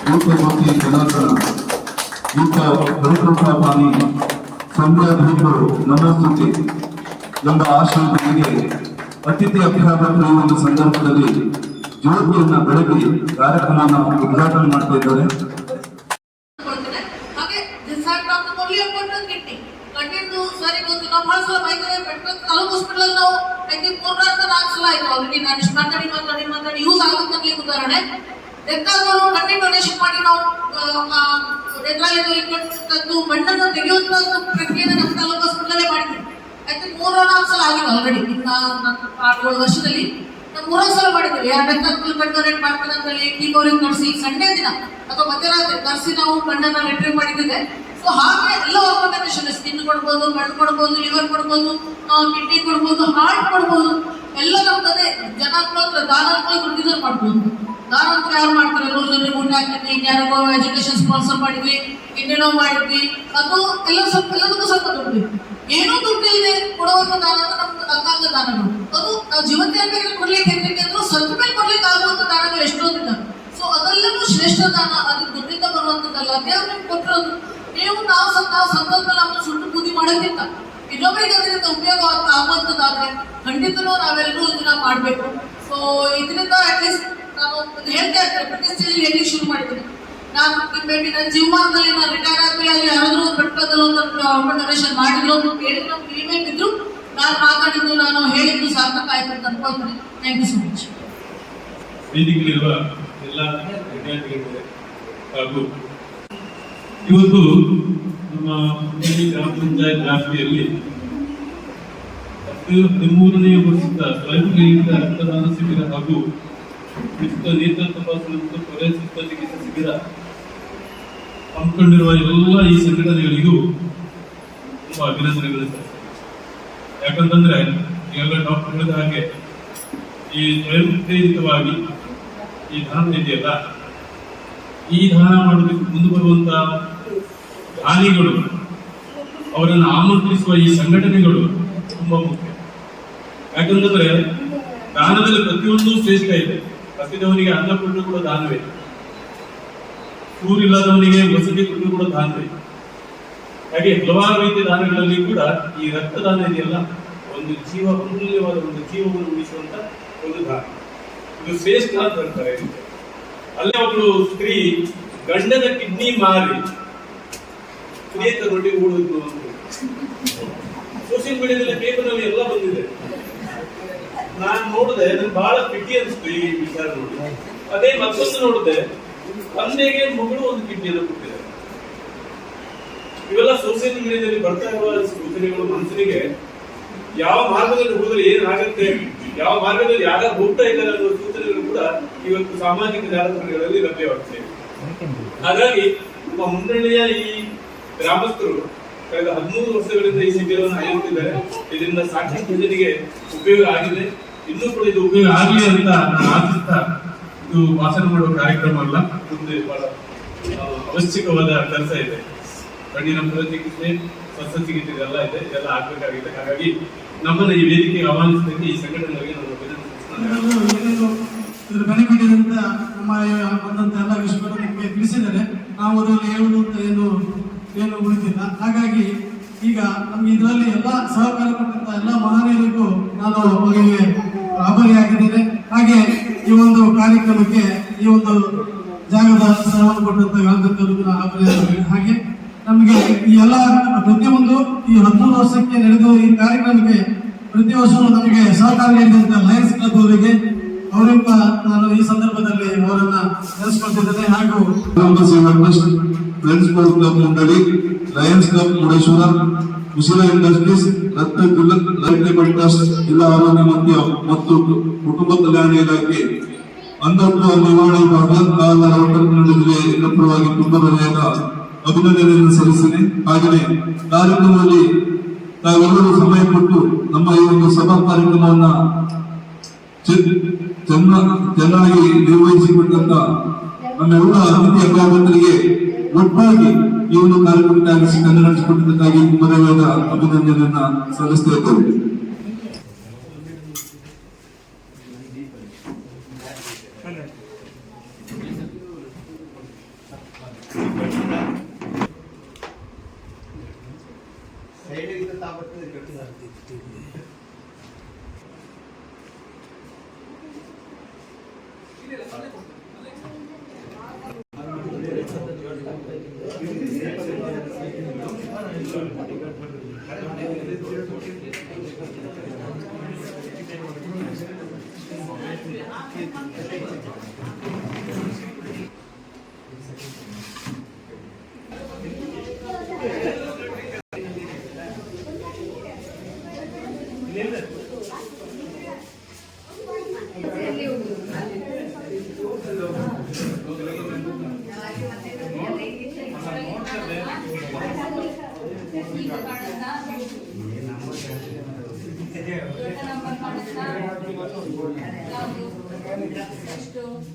ಜ್ಯೋತಿ ಜನಾರ್ದನ ಇಂಥ ಬಹುಪ್ರಭಾವಾನಿ ಸಂಧ್ಯಾಧೀಪರು ನಮೋಸ್ತುತಿ ಎಂಬ ಆಶಯದೊಂದಿಗೆ ಅತಿಥಿ ಅಭ್ಯಾಗತರು ಈ ಒಂದು ಸಂದರ್ಭದಲ್ಲಿ ಜ್ಯೋತಿಯನ್ನ ಬೆಳಗಿ ಕಾರ್ಯಕ್ರಮವನ್ನು ಉದ್ಘಾಟನೆ ಮಾಡ್ತಾ ಇದ್ದಾರೆ. ಡೊನೇಷನ್ ಮಾಡಿ ನಾವು ಮಣ್ಣನ್ನು ತೆಗೆಯುವಂತ ಪ್ರಕ್ರಿಯೆ ನಮ್ಮ ತಾಲೂಕು ಹಾಸ್ಪಿಟಲ್ ಮಾಡಿದ್ವಿ. ಐ 3-4 ಸಲ ಆಗಿದೆ ಆಲ್ರೆಡಿ. 7 ವರ್ಷದಲ್ಲಿ ನಾವು 3 ಸಲ ಮಾಡಿದ್ವಿ. ಬೆಡ್ ಡೊನೇಟ್ ಮಾಡ್ತಾರೆ ಅಂತ ಹೇಳಿ ಕೀಮೋರಿಂಗ್ ನಡೆಸಿ ಸಂಡೇ ದಿನ ಅಥವಾ ಮಧ್ಯರಾತ್ರಿ ತರಿಸಿ ನಾವು ಮಣ್ಣನ್ನು ರಿಟ್ರೀವ್ ಮಾಡಿದ್ದೇವೆ. ಸೊ ಹಾಗೆ ಎಲ್ಲ ಆರ್ಗನೈಸೇಷನ್ ಸ್ಕಿನ್ ಕೊಡ್ಬೋದು, ಕಣ್ಣು ಕೊಡ್ಬೋದು, ಲಿವರ್ ಕೊಡ್ಬೋದು, ಕಿಡ್ನಿ ಕೊಡ್ಬೋದು, ಹಾರ್ಟ್ ಕೊಡ್ಬೋದು, ಎಲ್ಲ ನಮ್ದೇ ಜನಾತ್ಮಕ ದಾನಾತ್ಮಕ ದುಡ್ಡಿದ್ರೆ ಮಾಡ್ಬೋದು. ದಾನಾಂತರ ಯಾರು ಮಾಡ್ತಾರೆ? 100 ಜನರಿಗೆ ಊಟ ಹಾಕಿದ್ವಿ, ಇನ್ಯಾರಿಗೋ ಎಜುಕೇಶನ್ ಸ್ಪಾನ್ಸರ್ ಮಾಡಿದ್ವಿ, ಇನ್ನೇನೋ ಮಾಡಿದ್ವಿ. ಅದು ಎಲ್ಲದಕ್ಕೂ ಸ್ವಲ್ಪ ದುಡ್ಡು. ಏನೋ ದುಡ್ಡು ಇದೆ ಕೊಡುವಂತ ದಾನ ನಮ್ದು ಅಂಗಾಂಗ ದಾನಗಳು. ಅದು ನಾವು ಜೀವಂತಿಯಾಗಿ ಕೊಡ್ಲಿಕ್ಕೆ ಅಂದ್ರೂ ಸ್ವಲ್ಪ ಮೇಲೆ ಕೊಡ್ಲಿಕ್ಕೆ ಆಗುವಂತ ದಾನಗಳು ಎಷ್ಟೊಂದಿಲ್ಲ. ಸೊ ಅದೆಲ್ಲವೂ ಶ್ರೇಷ್ಠ ದಾನ. ಅದು ದುಡ್ಡಿಂದ ಬರುವಂತದ್ದಲ್ಲ, ದೇವ್ರು ನಿಮ್ಗೆ ಕೊಟ್ಟಿರೋದು. ನೀವು ನಾವು ಸಂದರ್ಭ ನಮ್ಮನ್ನು ಸುಟ್ಟು ಬೂದಿ ಮಾಡೋಕ್ಕಿಂತ ಇನ್ನೊಬ್ಬರಿಗೆ ಅದರಿಂದ ಉಪಯೋಗ ಆಗುವಂಥದ್ದಾದ್ರೆ ಖಂಡಿತನೂ ನಾವೆಲ್ಲರೂ ಇದನ್ನ ಮಾಡಬೇಕು. ಸೊ ಇದರಿಂದ ಅಟ್ಲೀಸ್ಟ್ ನಾನು ಹೇಳ್ತಾ ಇರ್ತೇನೆ, ಪ್ರತಿಷ್ಠೆಯಲ್ಲಿ ಹೇಳಲಿಕ್ಕೆ ಶುರು ಮಾಡಿದ್ದೀನಿ. ನಾನು ಮೇಬಿ ನನ್ನ ಜೀವಮಾನದಲ್ಲಿ ನಾನು ರಿಟೈರ್ ಆದ್ಮೇಲೆ ಅಲ್ಲಿ ಯಾರಾದ್ರೂ ಒಂದು ಬೆಟ್ಟದಲ್ಲಿ ಒಂದು ಡೊನೇಷನ್ ಮಾಡಿದ್ರು ಅಂತ ಹೇಳಿದ್ರು, ಇಮೇಲ್ ಇದ್ರು, ನಾನು ಮಾತಾಡಿದ್ದು, ನಾನು ಹೇಳಿದ್ದು ಸಾರ್ಥಕ ಆಯ್ತು ಅಂತ ಅನ್ಕೊಳ್ತೀನಿ. Thank you so much. ವೇದಿಕೆಯಲ್ಲಿರುವ ಎಲ್ಲ ವಿದ್ಯಾರ್ಥಿಗಳಿಗೆ ಹಾಗೂ ಇವತ್ತು ನಮ್ಮ ಗ್ರಾಮ ಪಂಚಾಯತ್ ವ್ಯಾಪ್ತಿಯಲ್ಲಿ 13ನೇ ವರ್ಷದ ಸ್ವಯಂಪ್ರೇರಿತ ರಕ್ತದಾನ ಶಿಬಿರ ಹಾಗೂ ಉಚಿತ ನೇತ್ರ ತಪಾಸಣೆ ಮತ್ತು ಪ್ರವೇಶಿತ ಚಿಕಿತ್ಸಾ ಶಿಬಿರ ಹಮ್ಮಿಕೊಂಡಿರುವ ಎಲ್ಲ ಈ ಸಂಘಟನೆಗಳಿಗೂ ತುಂಬಾ ಅಭಿನಂದನೆಗಳು ಸರ್. ಯಾಕಂತಂದ್ರೆ ಎಲ್ಲ ಡಾಕ್ಟರ್ ಹೇಳಿದ ಹಾಗೆ ಈ ಸ್ವಯಂ ಪ್ರೇರಿತವಾಗಿ ಈ ದಾನ ಇದೆಯಲ್ಲ, ಈ ದಾನ ಮಾಡೋದಕ್ಕೆ ಮುಂದೆ ಬರುವಂತ ದಾನಿಗಳು, ಅವರನ್ನು ಆಮಂತ್ರಿಸುವ ಈ ಸಂಘಟನೆಗಳು ತುಂಬಾ ಮುಖ್ಯ. ಯಾಕಂತಂದ್ರೆ ದಾನದಲ್ಲಿ ಪ್ರತಿಯೊಂದು ಶ್ರೇಷ್ಠ ಇದೆ. ಹಸಿದವನಿಗೆ ಅನ್ನ ಕೊಟ್ಟರು ಕೂಡ ದಾನವೇ, ಸೂರಿಲ್ಲದವನಿಗೆ ವಸತಿ ಕೊಟ್ಟರು ಕೂಡ ದಾನವೇ. ಹಾಗೆ ಹಲವಾರು ರೀತಿಯ ದಾನಗಳಲ್ಲಿ ಕೂಡ ಈ ರಕ್ತದಾನ ಇದೆಯಲ್ಲ, ಒಂದು ಅಮೂಲ್ಯವಾದ ಒಂದು ಜೀವವನ್ನು ಉಳಿಸುವಂತ ಒಂದು ದಾನ. ಇದು ಶ್ರೇಷ್ಠ ಅಂತ ಹೇಳ್ತಾರೆ. ಅಲ್ಲೇ ಒಬ್ರು ಸ್ತ್ರೀ ಗಂಡನ ಕಿಡ್ನಿ ಮಾರಿ ರೊಟ್ಟಿ ಓಡುದು ಸೋಷಿಯಲ್ ಮೀಡಿಯಾದಲ್ಲಿ, ಪೇಪರ್ನಲ್ಲಿ ಎಲ್ಲ ಬಂದಿದೆ. ನಾನು ನೋಡಿದೆ, ನನ್ಗೆ ಬಹಳ ಪಿಟಿ ಅನಿಸ್ತು ಈ ವಿಚಾರ ನೋಡಿ. ಅದೇ ಮತ್ತೊಂದು ನೋಡಿದೆ, ತಂದೆಗೆ ಮಗಳು ಒಂದು ಕಿಡ್ನಿಯನ್ನು ಕೊಟ್ಟಿದ್ದಾರೆ. ಇವೆಲ್ಲ ಸೋಷಿಯಲ್ ಮೀಡಿಯಾದಲ್ಲಿ ಬರ್ತಾ ಇರುವ ಸೂಚನೆಗಳು ಮನುಷ್ಯನಿಗೆ ಯಾವ ಮಾರ್ಗದಲ್ಲಿ ಹೋದ್ರೆ ಏನಾಗುತ್ತೆ, ಯಾವ ಮಾರ್ಗದಲ್ಲಿ ಯಾರು ಹೋಗ್ತಾ ಇದ್ದಾರೆ ಅನ್ನೋ ಸೂಚನೆಗಳು ಕೂಡ ಇವತ್ತು ಸಾಮಾಜಿಕ ಜಾಲತಾಣಗಳಲ್ಲಿ ಲಭ್ಯವಾಗ್ತದೆ. ಹಾಗಾಗಿ ನಮ್ಮ ಮುನ್ನಡೆಯ ಈ ಗ್ರಾಮಸ್ಥರು ಕಳೆದ 13 ವರ್ಷಗಳಿಂದ ಈ ಶಿಬಿರವನ್ನು ಆಯೋಜಿಸಿದ್ದಾರೆ. ಇದರಿಂದ ಸಾಕಷ್ಟು ಜನರಿಗೆ ಉಪಯೋಗ ಆಗಿದೆ. ಇನ್ನೂ ಕೂಡ ಇದು ಉಪಯೋಗ ಆಗಲಿ ಅಂತ ನಾನು ಆಶಿಸ್ತಾ, ಇದು ಭಾಷಣ ಮಾಡುವ ಕಾರ್ಯಕ್ರಮ ಅಲ್ಲ, ಮುಂದೆ ಬಹಳ ಅವಶ್ಯಕವಾದ ಕೆಲಸ ಇದೆ. ಕಣ್ಣಿನ ಚಿಕಿತ್ಸೆ, ಶಸ್ತ್ರಚಿಕಿತ್ಸೆ ಇದೆಲ್ಲ ಇದೆ, ಇದೆಲ್ಲ ಆಗ್ಬೇಕಾಗಿದೆ. ಹಾಗಾಗಿ ನಮ್ಮನ್ನ ಈ ವೇದಿಕೆಗೆ ಆಹ್ವಾನಿಸಿದ್ದಕ್ಕೆ ಈ ಸಂಘಟನೆಗಳಿಗೆ ನಾನು ಇದರ ಬೆನಿಫಿಟ್ ಅಂತ ನಮ್ಮ ಬಂದಂತ ಎಲ್ಲ ವಿಷಯಗಳು ನಿಮಗೆ ತಿಳಿಸಿದ್ದಾರೆ. ನಾವು ಅದರಲ್ಲಿ ಹೇಳುವುದು ಅಂತ ಏನು ಉಳಿದಿಲ್ಲ. ಹಾಗಾಗಿ ಈಗ ನಮ್ಗೆ ಇದರಲ್ಲಿ ಎಲ್ಲ ಸಹಕಾರ ಕೊಟ್ಟಂತ ಎಲ್ಲ ಮಹನೀಯರಿಗೂ ನಾನು ಅವರಿಗೆ ಆಭಾರಿಯಾಗಿದ್ದೇನೆ. ಹಾಗೆ ಈ ಒಂದು ಕಾರ್ಯಕ್ರಮಕ್ಕೆ ಈ ಒಂದು ಜಾಗದ ಸ್ಥಳವನ್ನು ಕೊಟ್ಟಂತ ಆಭಾರಿಯಾಗಿದ್ದೇನೆ. ಹಾಗೆ ನಮಗೆ ಈ ಎಲ್ಲ ಪ್ರತಿಯೊಂದು ಈ 13 ವರ್ಷಕ್ಕೆ ನಡೆದು ಈ ಕಾರ್ಯಕ್ರಮಕ್ಕೆ ಪ್ರತಿ ವರ್ಷವೂ ನಮಗೆ ಸಹಕಾರ ನೀಡಿದಂತ ಲಯನ್ಸ್ ಕ್ಲಬ್ ಅವರಿಗೆ ಅವರಿಂದ ನಾನು ಈ ಸಂದರ್ಭದಲ್ಲಿ ಅವರನ್ನ ನೆನೆಸ್ಕೊಳ್ತಿದ್ದೇನೆ. ಹಾಗೂ ಫ್ರೆಂಡ್ಸ್ ಕ್ಲಬ್ ಮಂಡಳಿ, ಲಯನ್ಸ್ ಕ್ಲಬ್ ಮುಡೇಶ್ವರ, ಉಸಿರ ಇಂಡಸ್ಟ್ರೀಸ್, ರತ್ನ ಚಾರಿಟೇಬಲ್ ಟ್ರಸ್ಟ್, ಜಿಲ್ಲಾ ಆರೋಗ್ಯ ಮತ್ತು ಕುಟುಂಬ ಕಲ್ಯಾಣ ಇಲಾಖೆ, ಅಂಧತ್ವ ನಿವಾರಣೆ ಜಿಲ್ಲೆಯ ಪರವಾಗಿ ತುಂಬಾ ಹೃದಯದ ಅಭಿನಂದನೆಯನ್ನು ಸಲ್ಲಿಸಿದೆ. ಹಾಗೆಯೇ ಕಾರ್ಯಕ್ರಮದಲ್ಲಿ ತಾವೆಲ್ಲರೂ ಸಮಯ ಕೊಟ್ಟು ನಮ್ಮ ಈ ಒಂದು ಸಭಾ ಕಾರ್ಯಕ್ರಮವನ್ನ ಚೆನ್ನಾಗಿ ನಿರ್ವಹಿಸಿಕೊಟ್ಟಂತ ನಮ್ಮೆಲ್ಲ ಅತಿಥಿ ಅಭ್ಯಾಗತರಿಗೆ ಒಟ್ಟಾಗಿ ಈ ಒಂದು ಕಾರ್ಯಕ್ರಮಕ್ಕೆ ಆಗಿಸಿ ಕನ್ನಡಿಸಿಕೊಟ್ಟಿದ್ದಕ್ಕಾಗಿ ತುಂಬಾ ಅಭಿನಂದನೆಯನ್ನ ಸಲ್ಲಿಸ್ತಾ ಇದ್ದೇವೆ.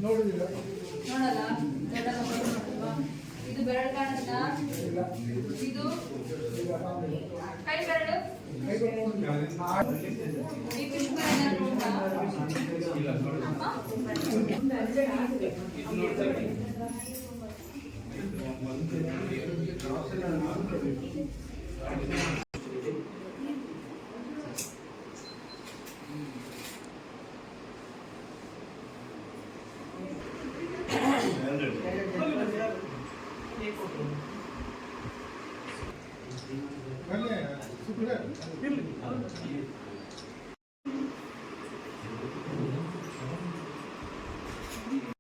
ನೋಡಲ್ಲ ಇದು ಬೆರಳು ಕಾಣುತ್ತಾ ಇದು ಕೈ ಬೆರಳು ಈ ಪುಷ್ಪ Vale, super.